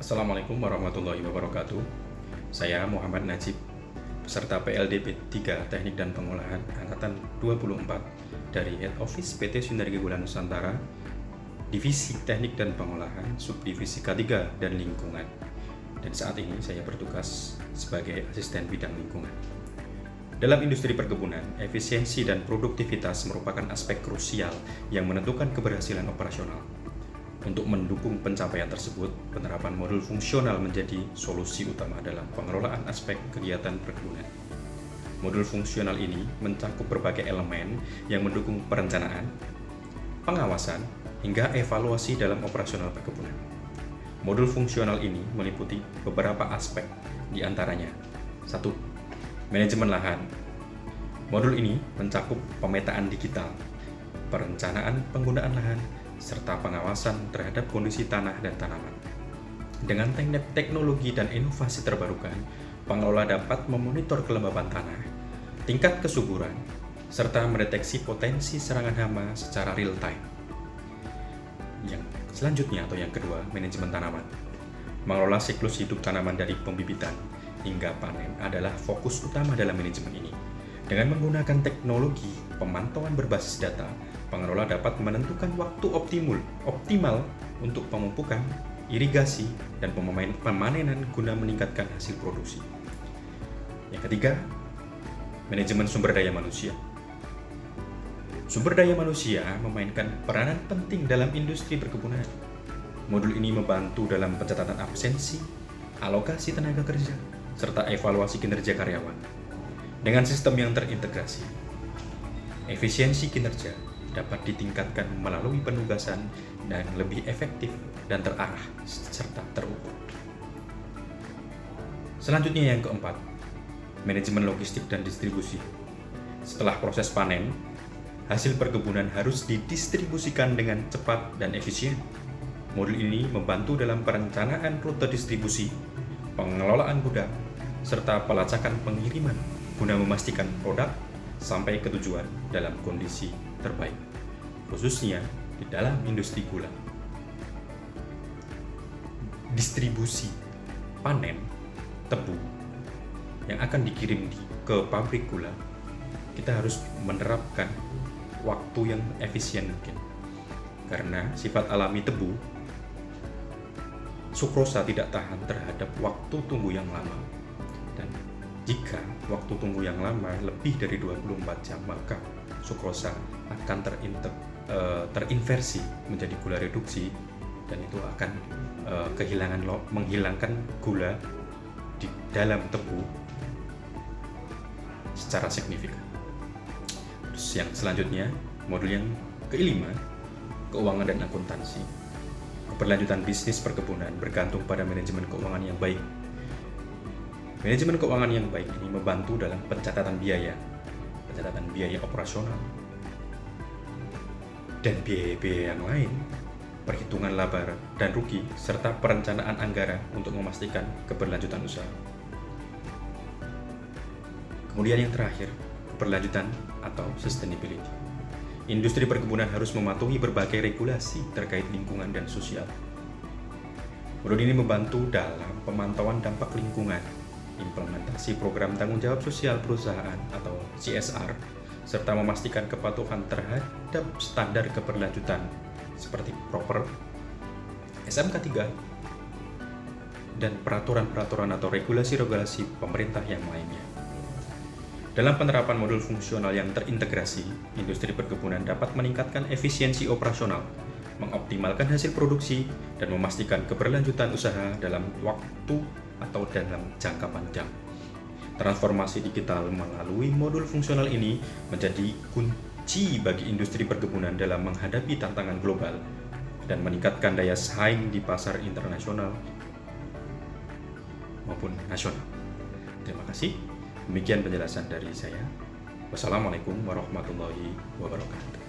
Assalamualaikum warahmatullahi wabarakatuh. Saya Muhammad Najib, peserta PLDP 3 Teknik dan Pengolahan Angkatan 24 dari Head Office PT Sinergi Gula Nusantara, Divisi Teknik dan Pengolahan, Subdivisi K3 dan Lingkungan. Dan saat ini saya bertugas sebagai asisten bidang lingkungan. Dalam industri perkebunan, efisiensi dan produktivitas merupakan aspek krusial yang menentukan keberhasilan operasional. Untuk mendukung pencapaian tersebut, penerapan modul fungsional menjadi solusi utama dalam pengelolaan aspek kegiatan perkebunan. Modul fungsional ini mencakup berbagai elemen yang mendukung perencanaan, pengawasan, hingga evaluasi dalam operasional perkebunan. Modul fungsional ini meliputi beberapa aspek, di antaranya 1. Manajemen lahan. Modul ini mencakup pemetaan digital, perencanaan penggunaan lahan, serta pengawasan terhadap kondisi tanah dan tanaman. Dengan teknologi dan inovasi terbarukan, pengelola dapat memonitor kelembapan tanah, tingkat kesuburan, serta mendeteksi potensi serangan hama secara real time. Yang selanjutnya atau yang kedua, manajemen tanaman. Mengelola siklus hidup tanaman dari pembibitan hingga panen adalah fokus utama dalam manajemen ini. Dengan menggunakan teknologi pemantauan berbasis data, pengelola dapat menentukan waktu optimal untuk pemupukan, irigasi, dan pemanenan guna meningkatkan hasil produksi. Yang ketiga, manajemen sumber daya manusia. Sumber daya manusia memainkan peranan penting dalam industri perkebunan. Modul ini membantu dalam pencatatan absensi, alokasi tenaga kerja, serta evaluasi kinerja karyawan. Dengan sistem yang terintegrasi, efisiensi kinerja dapat ditingkatkan melalui penugasan dan lebih efektif dan terarah serta terukur. Selanjutnya yang keempat, manajemen logistik dan distribusi. Setelah proses panen, hasil perkebunan harus didistribusikan dengan cepat dan efisien. Modul ini membantu dalam perencanaan rute distribusi, pengelolaan gudang, serta pelacakan pengiriman guna memastikan produk sampai ke tujuan dalam kondisi terbaik, khususnya di dalam industri gula. Distribusi panen tebu yang akan dikirim ke pabrik gula, kita harus menerapkan waktu yang efisien mungkin, karena sifat alami tebu, sukrosa tidak tahan terhadap waktu tunggu yang lama. Dan jika waktu tunggu yang lama lebih dari 24 jam, maka sukrosa akan terinversi menjadi gula reduksi, dan itu akan menghilangkan gula di dalam tebu secara signifikan. Terus yang selanjutnya, modul yang kelima, keuangan dan akuntansi. Keberlanjutan bisnis perkebunan bergantung pada manajemen keuangan yang baik. Manajemen keuangan yang baik ini membantu dalam pencatatan biaya operasional, dan biaya-biaya yang lain, perhitungan laba dan rugi, serta perencanaan anggaran untuk memastikan keberlanjutan usaha. Kemudian yang terakhir, keberlanjutan atau sustainability. Industri perkebunan harus mematuhi berbagai regulasi terkait lingkungan dan sosial. Modul ini membantu dalam pemantauan dampak lingkungan, implementasi program tanggung jawab sosial perusahaan atau CSR, serta memastikan kepatuhan terhadap standar keberlanjutan seperti proper, SMK 3, dan peraturan-peraturan atau regulasi-regulasi pemerintah yang lainnya. Dalam penerapan modul fungsional yang terintegrasi, industri perkebunan dapat meningkatkan efisiensi operasional, mengoptimalkan hasil produksi, dan memastikan keberlanjutan usaha dalam waktu atau dalam jangka panjang. Transformasi digital melalui modul fungsional ini menjadi kunci bagi industri perkebunan dalam menghadapi tantangan global dan meningkatkan daya saing di pasar internasional maupun nasional. Terima kasih. Demikian penjelasan dari saya. Wassalamualaikum warahmatullahi wabarakatuh.